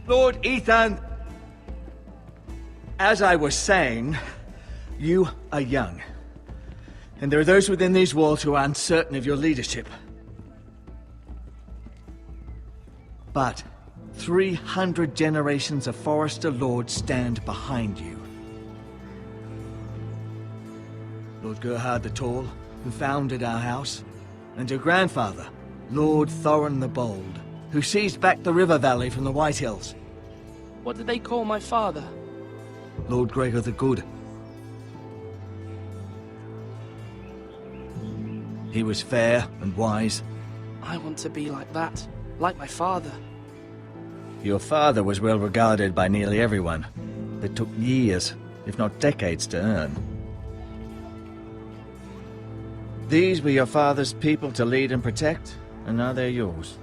Lord Ethan, as I was saying, you are young. And there are those within these walls who are uncertain of your leadership. But 300 generations of Forester Lords stand behind you. Lord Gerhard the Tall, who founded our house, and your grandfather, Lord Thorin the Bold, who seized back the river valley from the White Hills. What did they call my father? Lord Gregor the Good. He was fair and wise. I want to be like that, like my father. Your father was well regarded by nearly everyone. It took years, if not decades, to earn. These were your father's people to lead and protect, and now they're yours.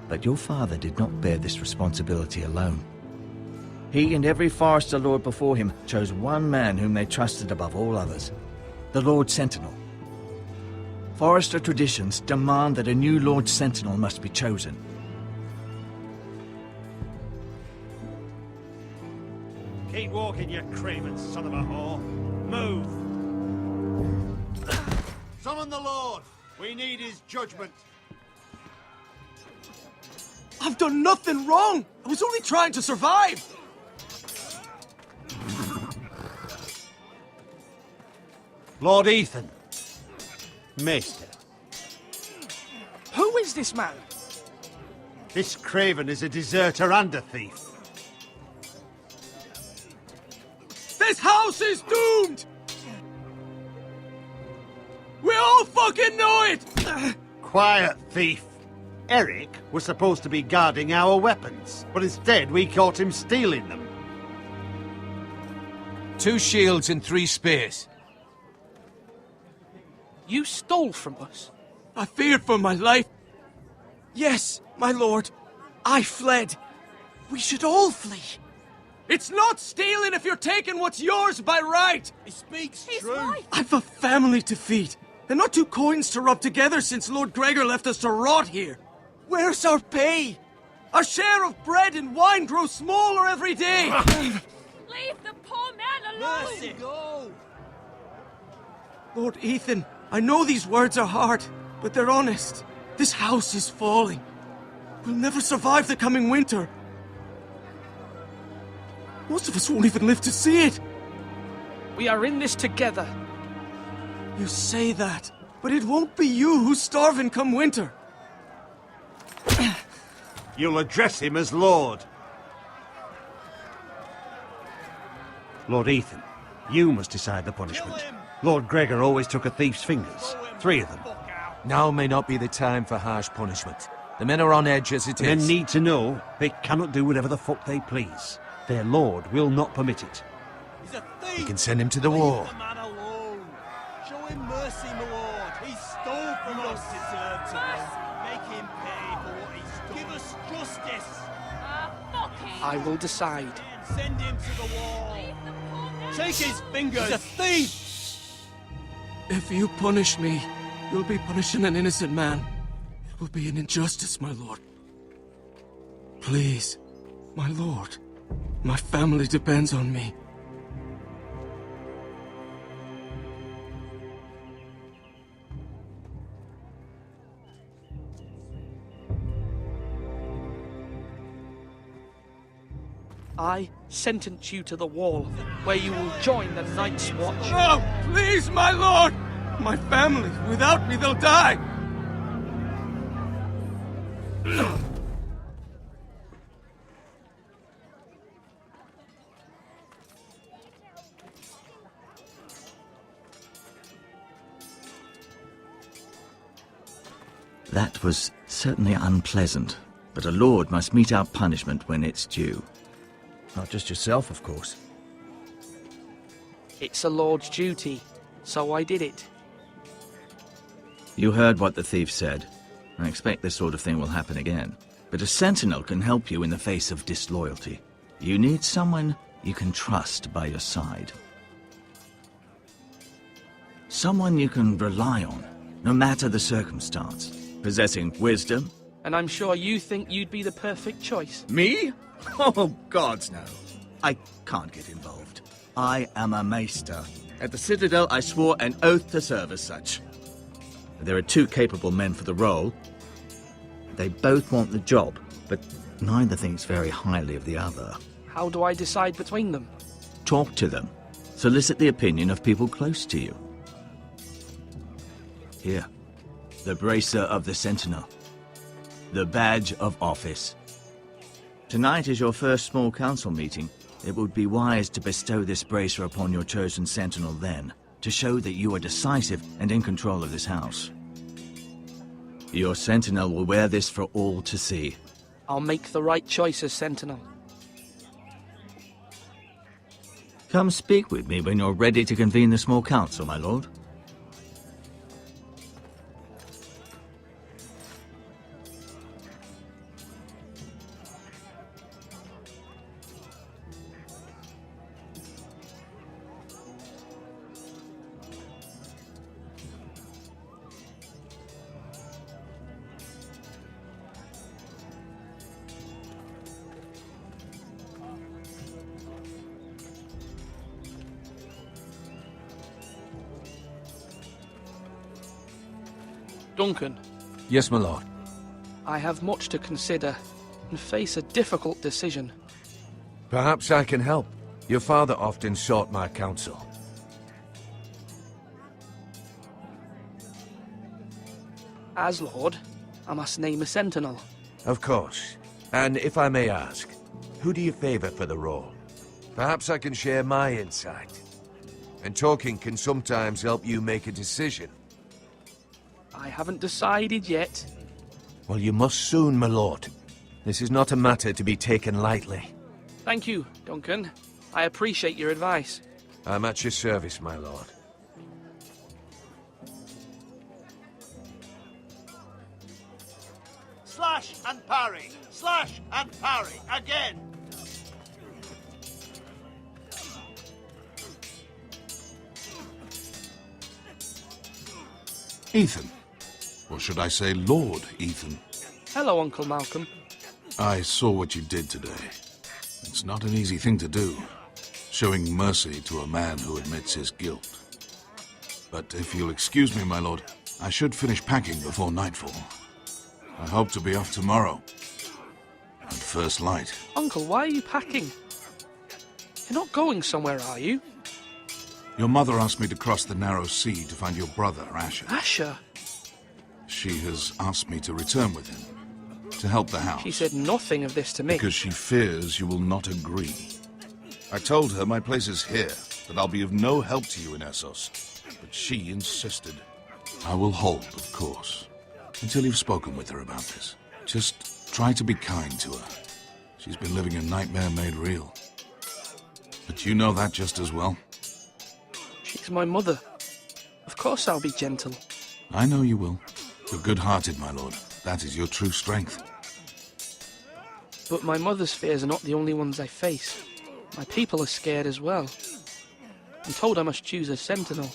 But your father did not bear this responsibility alone. He and every Forester Lord before him chose one man whom they trusted above all others, the Lord Sentinel. Forester traditions demand that a new Lord Sentinel must be chosen. Keep walking, you craven son of a whore. Move! Summon the Lord! We need his judgment. I've done nothing wrong! I was only trying to survive! Lord Ethan. Maester. Who is this man? This craven is a deserter and a thief. This house is doomed! We all fucking know it! Quiet, thief. Eric was supposed to be guarding our weapons, but instead we caught him stealing them. 2 shields and 3 spears. You stole from us. I feared for my life. Yes, my lord. I fled. We should all flee. It's not stealing if you're taking what's yours by right. He speaks His true. wife. I've a family to feed, and not 2 coins to rub together since Lord Gregor left us to rot here. Where's our pay? Our share of bread and wine grows smaller every day. Leave the poor man alone! Mercy, go! Lord Ethan, I know these words are hard, but they're honest. This house is falling. We'll never survive the coming winter. Most of us won't even live to see it. We are in this together. You say that, but it won't be you who's starving come winter. You'll address him as Lord. Lord Ethan, you must decide the punishment. Lord Gregor always took a thief's fingers. 3 of them. Now may not be the time for harsh punishment. The men are on edge as it The men is. need to know they cannot do whatever the fuck they please. Their lord will not permit it. He's a thief! You can send him to the war. Leave the man alone! Show him mercy, my lord! He stole from us! Deserve to make him pay for what he stole. Give us justice! Fuck him! I will decide. Send him to the wall! Leave the poor man Take his fingers! He's a thief! If you punish me, you'll be punishing an innocent man. It will be an injustice, my lord. Please, my lord. My family depends on me. I sentence you to the wall, where you will join the Night's Watch. Oh, please, my lord! My family, without me, they'll die! That was certainly unpleasant, but a lord must mete out punishment when it's due. Not just yourself, of course. It's a lord's duty, so I did it. You heard what the thief said. I expect this sort of thing will happen again. But a sentinel can help you in the face of disloyalty. You need someone you can trust by your side. Someone you can rely on, no matter the circumstance. Possessing wisdom. And I'm sure you think you'd be the perfect choice. Me? Oh, gods no. I can't get involved. I am a maester. At the Citadel, I swore an oath to serve as such. There are 2 capable men for the role. They both want the job, but neither thinks very highly of the other. How do I decide between them? Talk to them. Solicit the opinion of people close to you. Here, the bracer of the Sentinel. The badge of office. Tonight is your first small council meeting. It would be wise to bestow this bracer upon your chosen Sentinel then, to show that you are decisive and in control of this house. Your Sentinel will wear this for all to see. I'll make the right choice as Sentinel. Come speak with me when you're ready to convene the small council, my lord. Duncan, Yes, my lord. I have much to consider and face a difficult decision. Perhaps I can help. Your father often sought my counsel. As Lord, I must name a Sentinel. Of course. And if I may ask, who do you favor for the role? Perhaps I can share my insight. And talking can sometimes help you make a decision. I haven't decided yet. Well, you must soon, my lord. This is not a matter to be taken lightly. Thank you, Duncan. I appreciate your advice. I'm at your service, my lord. Slash and parry. Slash and parry. Again. Ethan. Or should I say Lord Ethan? Hello, Uncle Malcolm. I saw what you did today. It's not an easy thing to do, showing mercy to a man who admits his guilt. But if you'll excuse me, my lord, I should finish packing before nightfall. I hope to be off tomorrow. At first light. Uncle, why are you packing? You're not going somewhere, are you? Your mother asked me to cross the narrow sea to find your brother, Asher. Asher? She has asked me to return with him, to help the house. She said nothing of this to me. Because she fears you will not agree. I told her my place is here, that I'll be of no help to you in Essos. But she insisted. I will hold, of course, until you've spoken with her about this. Just try to be kind to her. She's been living a nightmare made real. But you know that just as well. She's my mother. Of course I'll be gentle. I know you will. You're good-hearted, my lord. That is your true strength. But my mother's fears are not the only ones I face. My people are scared as well. I'm told I must choose a sentinel.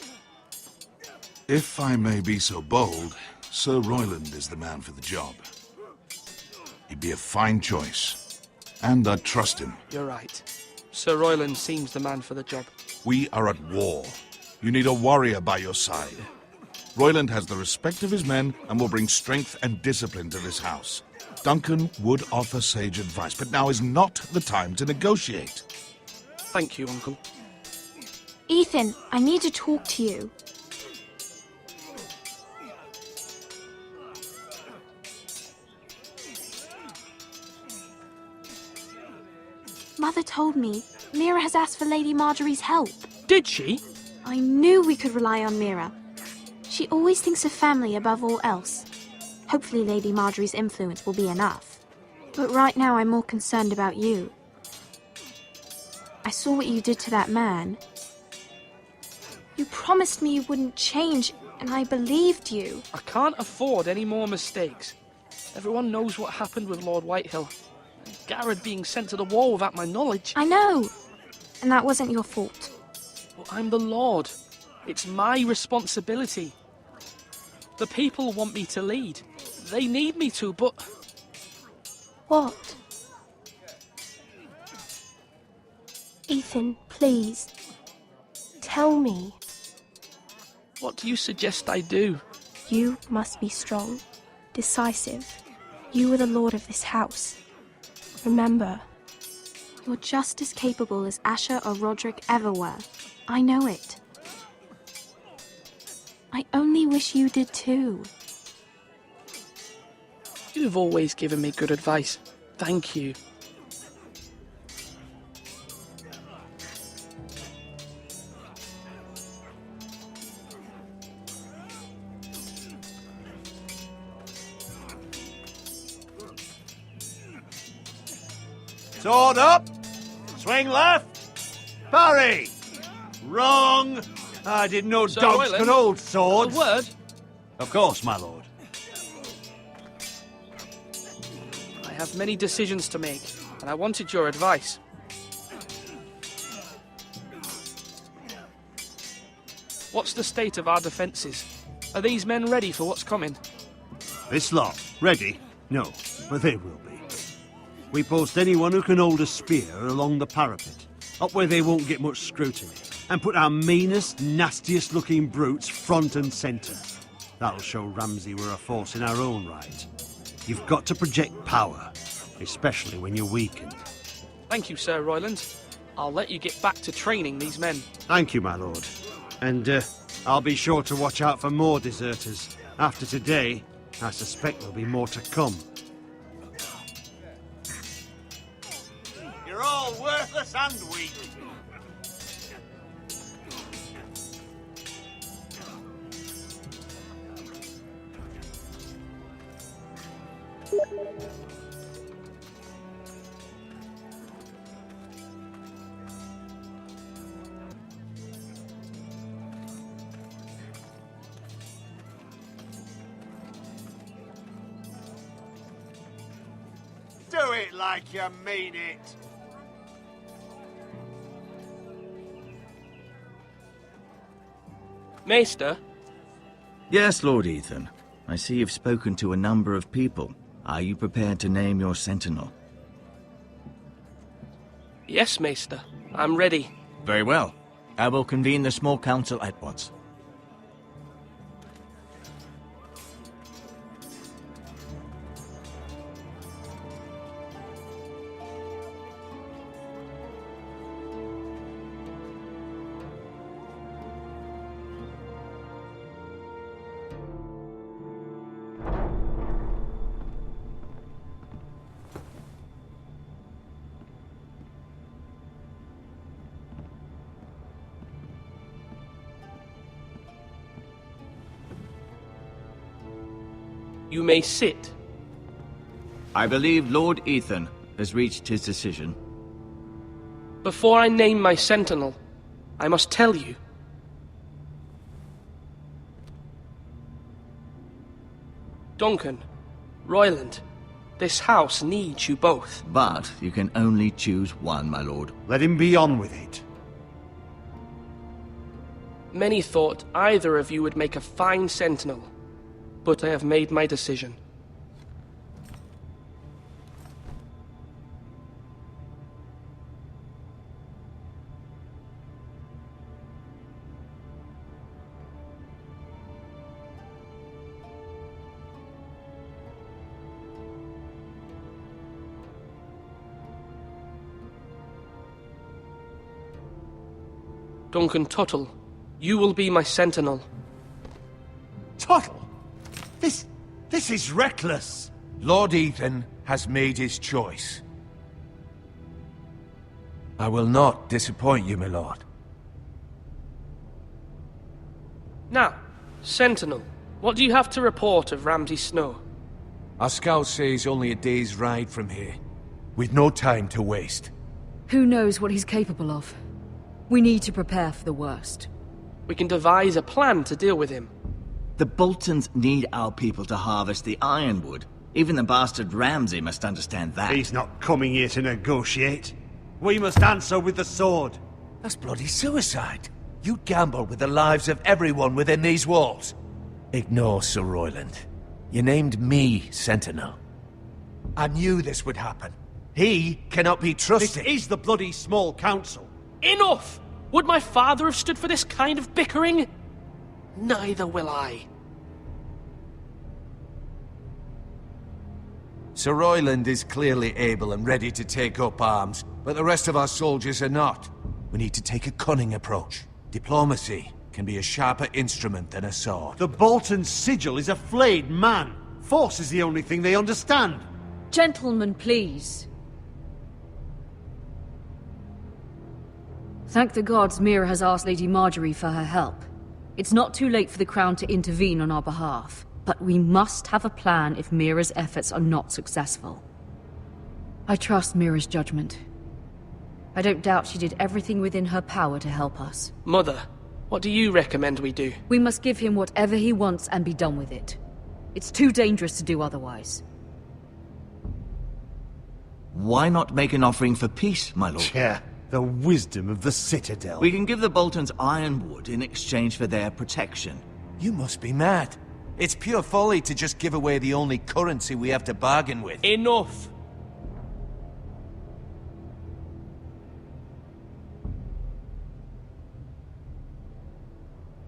If I may be so bold, Sir Royland is the man for the job. He'd be a fine choice. And I'd trust him. You're right. Sir Royland seems the man for the job. We are at war. You need a warrior by your side. Royland has the respect of his men and will bring strength and discipline to this house. Duncan would offer sage advice, but now is not the time to negotiate. Thank you, Uncle. Ethan, I need to talk to you. Mother told me Mira has asked for Lady Marjorie's help. Did she? I knew we could rely on Mira. She always thinks of family above all else. Hopefully Lady Marjorie's influence will be enough. But right now I'm more concerned about you. I saw what you did to that man. You promised me you wouldn't change, and I believed you. I can't afford any more mistakes. Everyone knows what happened with Lord Whitehill. And Garrett being sent to the wall without my knowledge. I know. And that wasn't your fault. But I'm the Lord. It's my responsibility. The people want me to lead. They need me to, but... What? Ethan, please. Tell me. What do you suggest I do? You must be strong, decisive. You are the lord of this house. Remember, you're just as capable as Asher or Roderick ever were. I know it. I only wish you did too. You've always given me good advice. Thank you. Sword up! Swing left! Parry! Wrong! I didn't know Sir dogs Royland, could hold A swords. word? Of course, my lord. I have many decisions to make, and I wanted your advice. What's the state of our defences? Are these men ready for what's coming? This lot, ready? No, but they will be. We post anyone who can hold a spear along the parapet, up where they won't get much scrutiny, and put our meanest, nastiest looking brutes front and centre. That'll show Ramsay we're a force in our own right. You've got to project power, especially when you're weakened. Thank you, Sir Royland. I'll let you get back to training these men. Thank you, my lord. And I'll be sure to watch out for more deserters. After today, I suspect there'll be more to come. You're all worthless and weak. Do it like you mean it. Maester? Yes, Lord Ethan. I see you've spoken to a number of people. Are you prepared to name your sentinel? Yes, Maester. I'm ready. Very well. I will convene the small council at once. You may sit. I believe Lord Ethan has reached his decision. Before I name my sentinel, I must tell you. Duncan, Royland, this house needs you both. But you can only choose one, my lord. Let him be on with it. Many thought either of you would make a fine sentinel, but I have made my decision. Duncan Tuttle, you will be my sentinel. Tuttle! This is reckless! Lord Ethan has made his choice. I will not disappoint you, my lord. Now, sentinel, what do you have to report of Ramsay Snow? Our scouts say he's only a day's ride from here, with no time to waste. Who knows what he's capable of? We need to prepare for the worst. We can devise a plan to deal with him. The Boltons need our people to harvest the ironwood. Even the bastard Ramsay must understand that. He's not coming here to negotiate. We must answer with the sword. That's bloody suicide. You'd gamble with the lives of everyone within these walls. Ignore Sir Royland. You named me Sentinel. I knew this would happen. He cannot be trusted. This is the bloody small council. Enough! Would my father have stood for this kind of bickering? Neither will I. Sir Royland is clearly able and ready to take up arms, but the rest of our soldiers are not. We need to take a cunning approach. Diplomacy can be a sharper instrument than a sword. The Bolton sigil is a flayed man. Force is the only thing they understand. Gentlemen, please. Thank the gods Mira has asked Lady Marjorie for her help. It's not too late for the Crown to intervene on our behalf, but we must have a plan if Mira's efforts are not successful. I trust Mira's judgment. I don't doubt she did everything within her power to help us. Mother, what do you recommend we do? We must give him whatever he wants and be done with it. It's too dangerous to do otherwise. Why not make an offering for peace, my lord? Yeah, the wisdom of the Citadel. We can give the Boltons ironwood in exchange for their protection. You must be mad. It's pure folly to just give away the only currency we have to bargain with. Enough!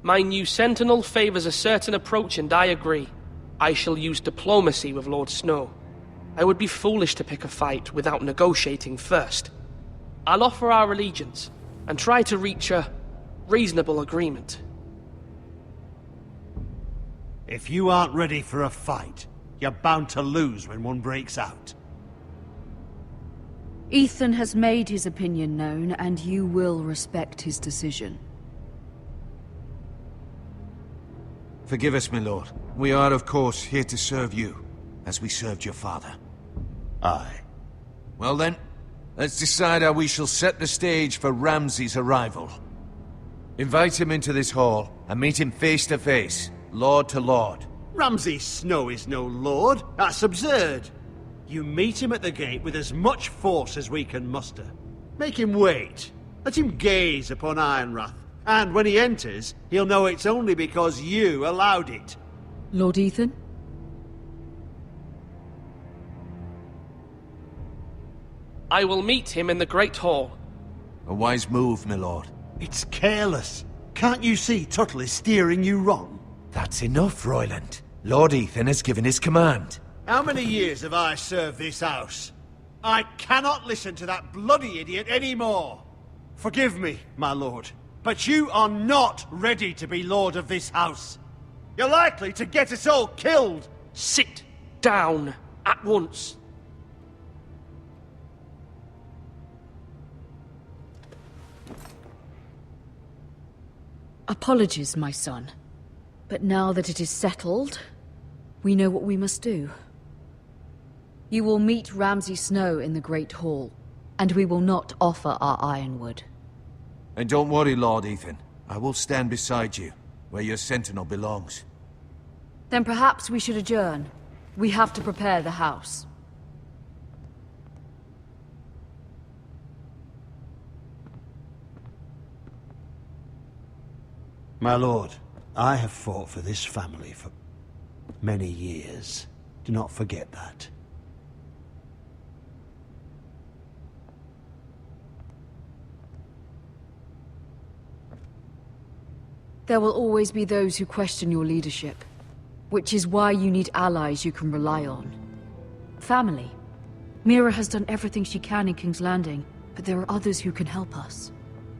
My new Sentinel favors a certain approach, and I agree. I shall use diplomacy with Lord Snow. I would be foolish to pick a fight without negotiating first. I'll offer our allegiance, and try to reach a reasonable agreement. If you aren't ready for a fight, you're bound to lose when one breaks out. Ethan has made his opinion known, and you will respect his decision. Forgive us, my lord. We are, of course, here to serve you, as we served your father. Aye. Well then, let's decide how we shall set the stage for Ramsay's arrival. Invite him into this hall, and meet him face to face, lord to lord. Ramsay Snow is no lord. That's absurd. You meet him at the gate with as much force as we can muster. Make him wait. Let him gaze upon Ironrath. And when he enters, he'll know it's only because you allowed it. Lord Ethan? I will meet him in the Great Hall. A wise move, my lord. It's careless. Can't you see Tuttle is steering you wrong? That's enough, Royland. Lord Ethan has given his command. How many years have I served this house? I cannot listen to that bloody idiot anymore. Forgive me, my lord, but you are not ready to be lord of this house. You're likely to get us all killed. Sit down at once. Apologies, my son. But now that it is settled, we know what we must do. You will meet Ramsay Snow in the Great Hall, and we will not offer our ironwood. And don't worry, Lord Ethan. I will stand beside you, where your sentinel belongs. Then perhaps we should adjourn. We have to prepare the house. My lord, I have fought for this family for many years. Do not forget that. There will always be those who question your leadership, which is why you need allies you can rely on. Family. Mira has done everything she can in King's Landing, but there are others who can help us.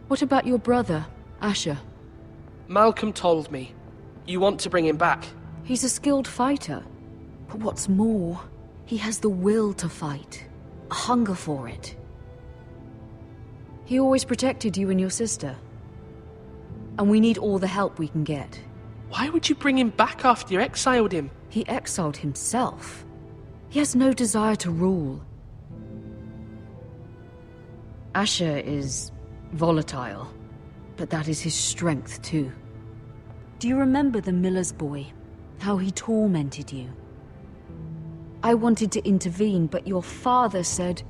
What about your brother, Asher? Malcolm told me. You want to bring him back? He's a skilled fighter. But what's more, he has the will to fight. A hunger for it. He always protected you and your sister. And we need all the help we can get. Why would you bring him back after you exiled him? He exiled himself. He has no desire to rule. Asher is volatile, but that is his strength too. Do you remember the miller's boy? How he tormented you? I wanted to intervene, but your father said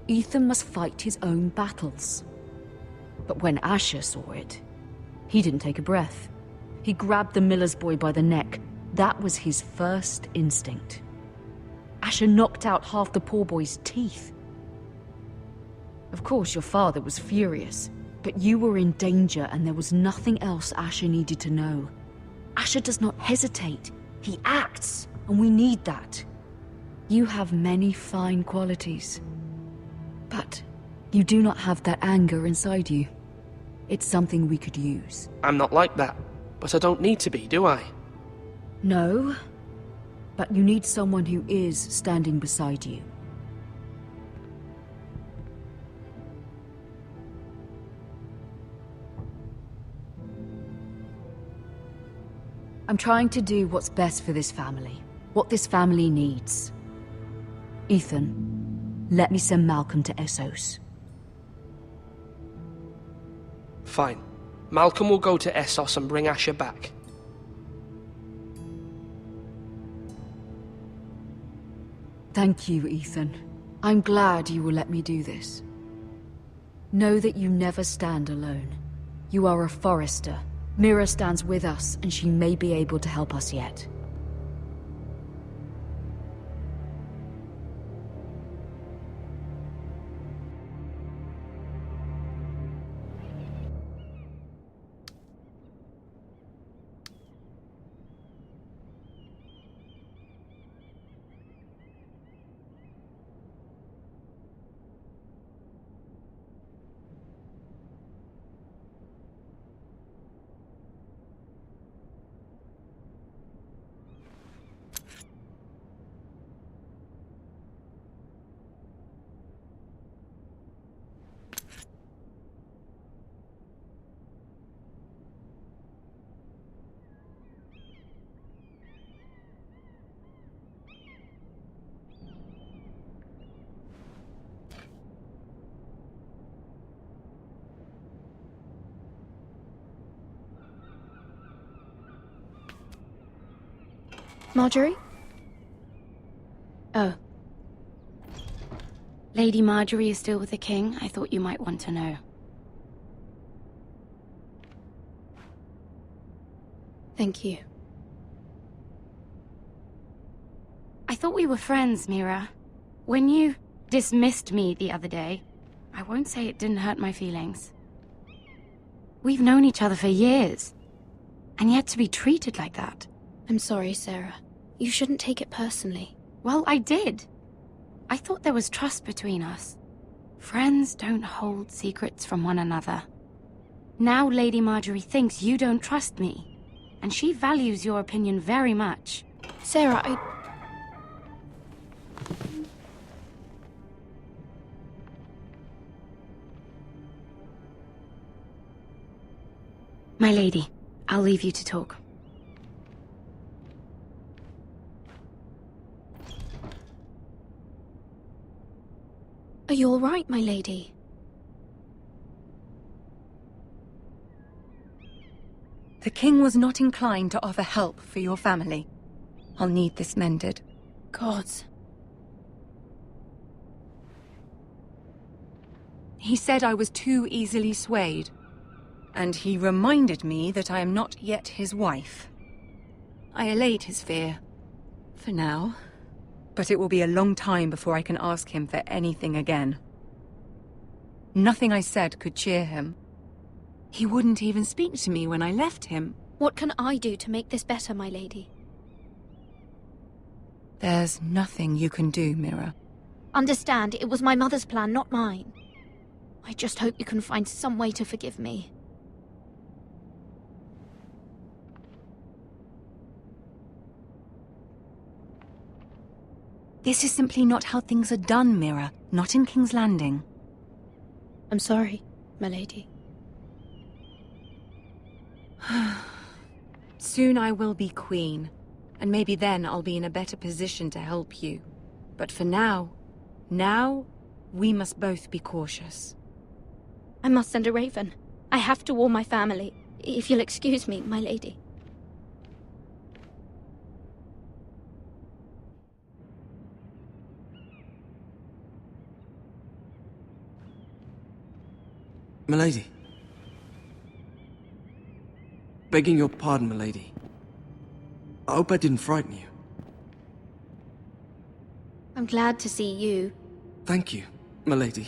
Ethan must fight his own battles. But when Asher saw it, He didn't take a breath. He grabbed the miller's boy by the neck. That was his first instinct. Asher knocked out half the poor boy's teeth. Of course, your father was furious, but you were in danger and there was nothing else Asher needed to know. Asher does not hesitate. He acts, and we need that. You have many fine qualities, but you do not have that anger inside you. It's something we could use. I'm not like that, but I don't need to be, do I? No, but you need someone who is standing beside you. I'm trying to do what's best for this family, what this family needs. Ethan, let me send Malcolm to Essos. Fine. Malcolm will go to Essos and bring Asher back. Thank you, Ethan. I'm glad you will let me do this. Know that you never stand alone. You are a Forrester. Mira stands with us, and she may be able to help us yet. Marjorie? Oh. Lady Marjorie is still with the king? I thought you might want to know. Thank you. I thought we were friends, Mira. When you dismissed me the other day, I won't say it didn't hurt my feelings. We've known each other for years, and yet to be treated like that. I'm sorry, Sarah. You shouldn't take it personally. Well, I did. I thought there was trust between us. Friends don't hold secrets from one another. Now Lady Marjorie thinks you don't trust me, and she values your opinion very much. Sarah, My lady, I'll leave you to talk. Are you all right, my lady? The king was not inclined to offer help for your family. I'll need this mended. Gods. He said I was too easily swayed. And he reminded me that I am not yet his wife. I allayed his fear. For now. But it will be a long time before I can ask him for anything again. Nothing I said could cheer him. He wouldn't even speak to me when I left him. What can I do to make this better, my lady? There's nothing you can do, Mira. Understand, it was my mother's plan, not mine. I just hope you can find some way to forgive me. This is simply not how things are done, Mira. Not in King's Landing. I'm sorry, my lady. Soon I will be queen, and maybe then I'll be in a better position to help you. But for now, we must both be cautious. I must send a raven. I have to warn my family. If you'll excuse me, my lady. Milady. Begging your pardon, milady. I hope I didn't frighten you. I'm glad to see you. Thank you, milady.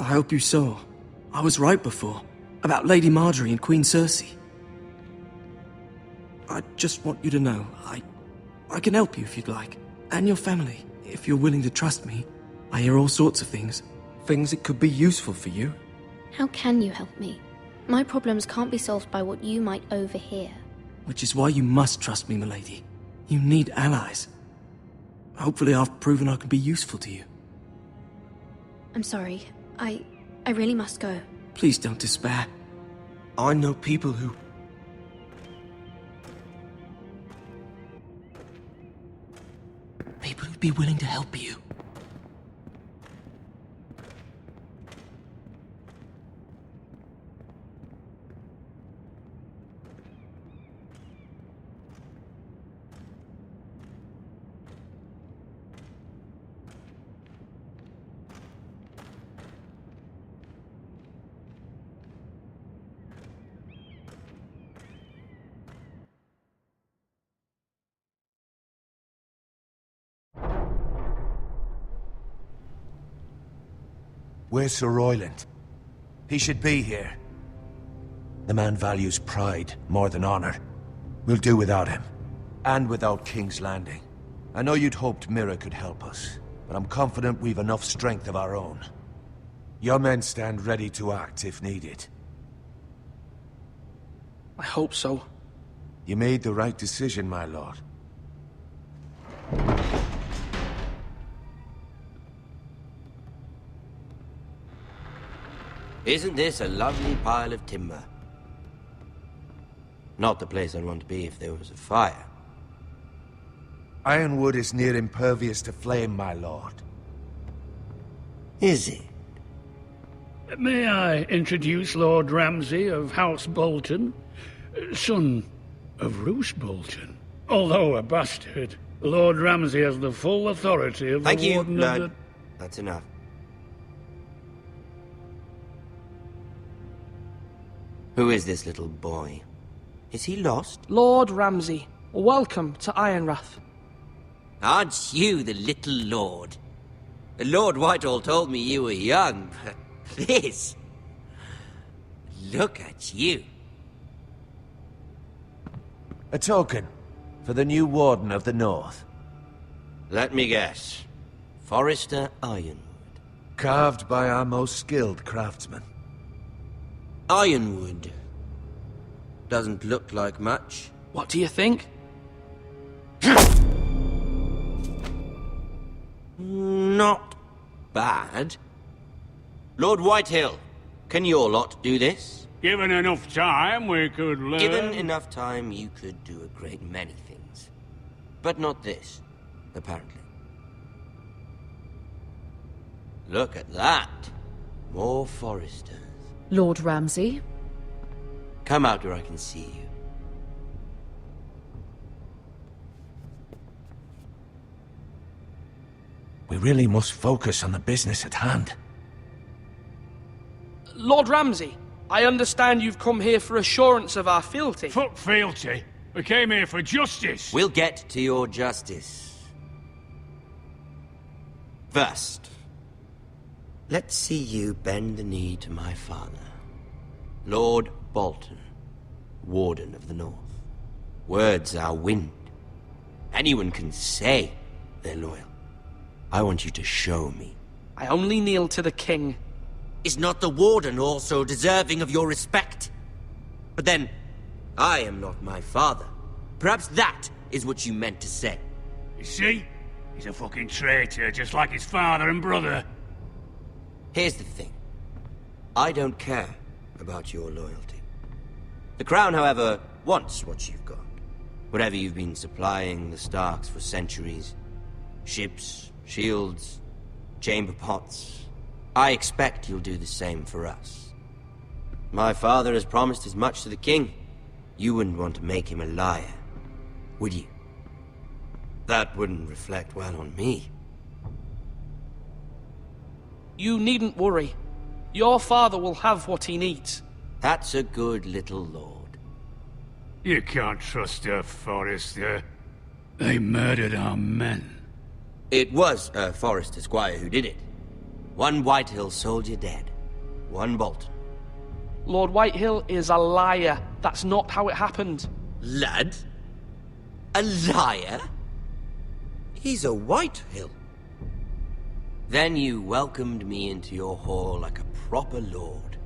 I hope you saw. I was right before. About Lady Marjorie and Queen Cersei. I just want you to know, I can help you if you'd like. And your family, if you're willing to trust me. I hear all sorts of things. Things that could be useful for you. How can you help me? My problems can't be solved by what you might overhear. Which is why you must trust me, milady. You need allies. Hopefully I've proven I can be useful to you. I'm sorry. I really must go. Please don't despair. I know people who... People who'd be willing to help you. Where's Sir Royland? He should be here. The man values pride more than honor. We'll do without him. And without King's Landing. I know you'd hoped Mira could help us, but I'm confident we've enough strength of our own. Your men stand ready to act if needed. I hope so. You made the right decision, my lord. Isn't this a lovely pile of timber? Not the place I'd want to be if there was a fire. Ironwood is near impervious to flame, my lord. Is it? May I introduce Lord Ramsay of House Bolton, son of Roose Bolton. Although a bastard, Lord Ramsay has the full authority of Thank the you, Warden Lord. of the... That's enough. Who is this little boy? Is he lost? Lord Ramsay, welcome to Ironrath. Aren't you the little lord? Lord Whitehall told me you were young, but this... Look at you. A token for the new Warden of the North. Let me guess. Forrester Ironwood. Carved by our most skilled craftsmen. Ironwood. Doesn't look like much. What do you think? Not bad. Lord Whitehill, can your lot do this? Given enough time, we could learn... Given enough time, you could do a great many things. But not this, apparently. Look at that. More Forresters. Lord Ramsay? Come out where I can see you. We really must focus on the business at hand. Lord Ramsay, I understand you've come here for assurance of our fealty. Fuck fealty. We came here for justice. We'll get to your justice. First, let's see you bend the knee to my father, Lord Bolton, Warden of the North. Words are wind. Anyone can say they're loyal. I want you to show me. I only kneel to the king. Is not the Warden also deserving of your respect? But then, I am not my father. Perhaps that is what you meant to say. You see? He's a fucking traitor, just like his father and brother. Here's the thing. I don't care about your loyalty. The Crown, however, wants what you've got. Whatever you've been supplying the Starks for centuries. Ships, shields, chamber pots. I expect you'll do the same for us. My father has promised as much to the king. You wouldn't want to make him a liar, would you? That wouldn't reflect well on me. You needn't worry. Your father will have what he needs. That's a good little lord. You can't trust a Forrester. They murdered our men. It was a Forrester squire who did it. One Whitehill soldier dead. One Bolton. Lord Whitehill is a liar. That's not how it happened. Lad? A liar? He's a Whitehill. Then you welcomed me into your hall like a proper lord,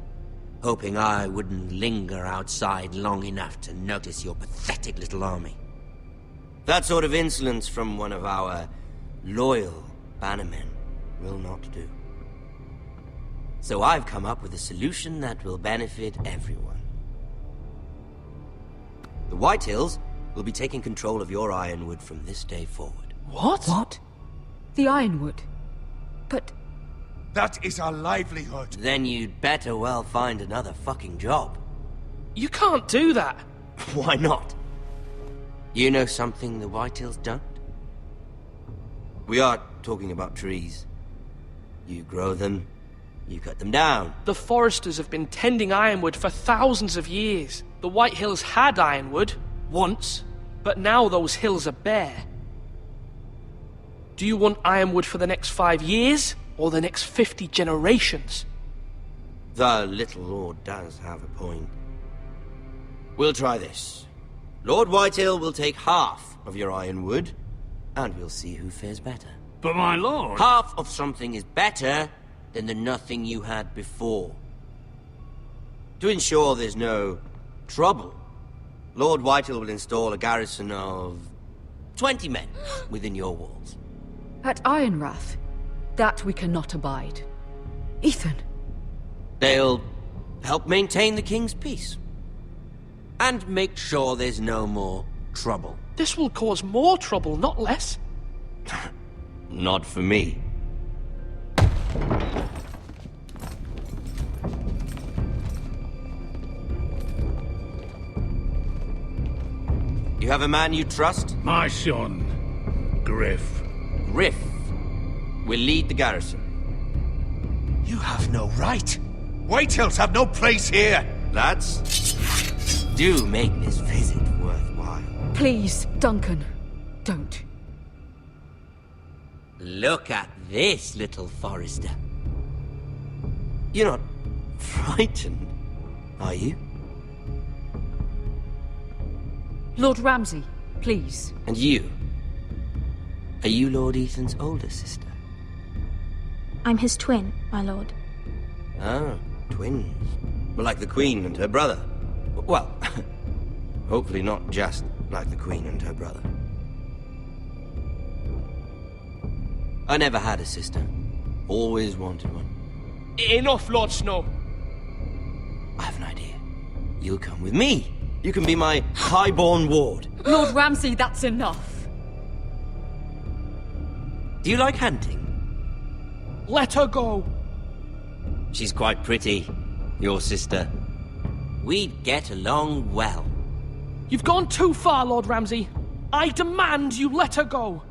hoping I wouldn't linger outside long enough to notice your pathetic little army. That sort of insolence from one of our loyal bannermen will not do. So I've come up with a solution that will benefit everyone. The Whitehills will be taking control of your Ironwood from this day forward. What? What? The Ironwood? But... That is our livelihood. Then you'd better well find another fucking job. You can't do that. Why not? You know something the Whitehills don't? We are talking about trees. You grow them, you cut them down. The Foresters have been tending Ironwood for thousands of years. The Whitehills had Ironwood, once, but now those hills are bare. Do you want Ironwood for the next 5 years, or the next 50 generations? The little lord does have a point. We'll try this. Lord Whitehill will take half of your Ironwood, and we'll see who fares better. But my lord... Half of something is better than the nothing you had before. To ensure there's no trouble, Lord Whitehill will install a garrison of 20 men within your walls. At Ironrath? That we cannot abide. Ethan! They'll help maintain the king's peace. And make sure there's no more trouble. This will cause more trouble, not less. Not for me. You have a man you trust? My son, Griff. Griff will lead the garrison. You have no right. Whitehills have no place here. Lads, do make this visit worthwhile. Please, Duncan, don't. Look at this, little Forrester. You're not frightened, are you? Lord Ramsay, please. And you? Are you Lord Ethan's older sister? I'm his twin, my lord. Ah, twins. Well, like the Queen and her brother. Well, hopefully not just like the Queen and her brother. I never had a sister. Always wanted one. Enough, Lord Snow. I have an idea. You'll come with me. You can be my highborn ward. Lord Ramsay, that's enough. Do you like hunting? Let her go. She's quite pretty, your sister. We'd get along well. You've gone too far, Lord Ramsay. I demand you let her go.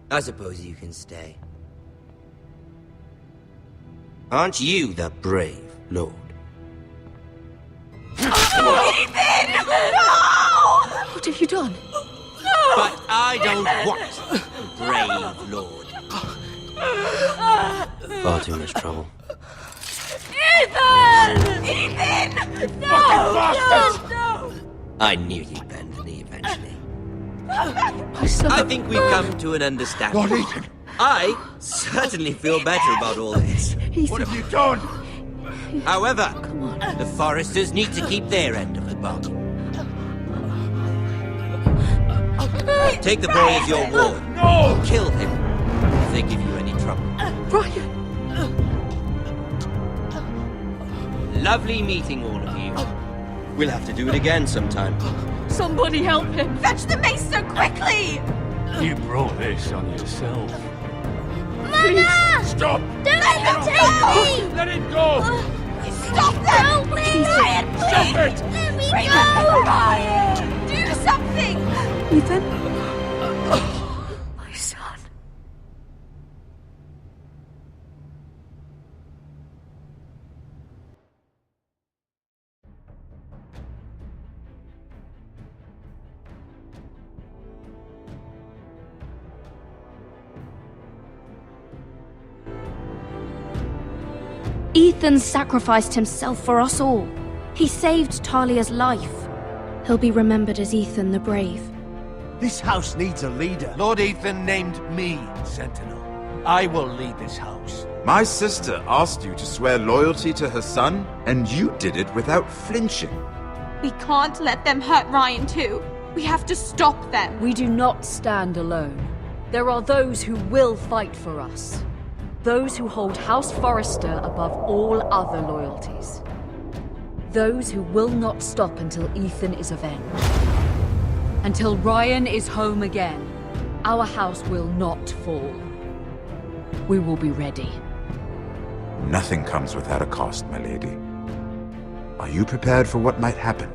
I suppose you can stay. Aren't you the brave lord? Ethan! No! What have you done? But I don't want a brave lord. Far too much trouble. Ethan! Ethan! No! No! I knew you'd bend the knee eventually. My son. I think we've come to an understanding. Lord Ethan! I certainly feel better about all this. Ethan. What have you done? However, the Foresters need to keep their end of the bargain. Take the boy as your ward. No! Kill him if they give you any trouble. Brian! Lovely meeting all of you. We'll have to do it again sometime. Somebody help him! Fetch the maester quickly! You brought this on yourself. Mama! Stop! Don't let him take me! Let it go! Stop them! Help me! Ryan, please! Stop it! Let me Bring go! them, Ryan! Do something! Ethan? My son. Ethan sacrificed himself for us all. He saved Talia's life. He'll be remembered as Ethan the Brave. This house needs a leader. Lord Ethan named me Sentinel. I will lead this house. My sister asked you to swear loyalty to her son, and you did it without flinching. We can't let them hurt Ryan too. We have to stop them. We do not stand alone. There are those who will fight for us. Those who hold House Forrester above all other loyalties. Those who will not stop until Ethan is avenged. Until Ryan is home again, our house will not fall. We will be ready. Nothing comes without a cost, my lady. Are you prepared for what might happen?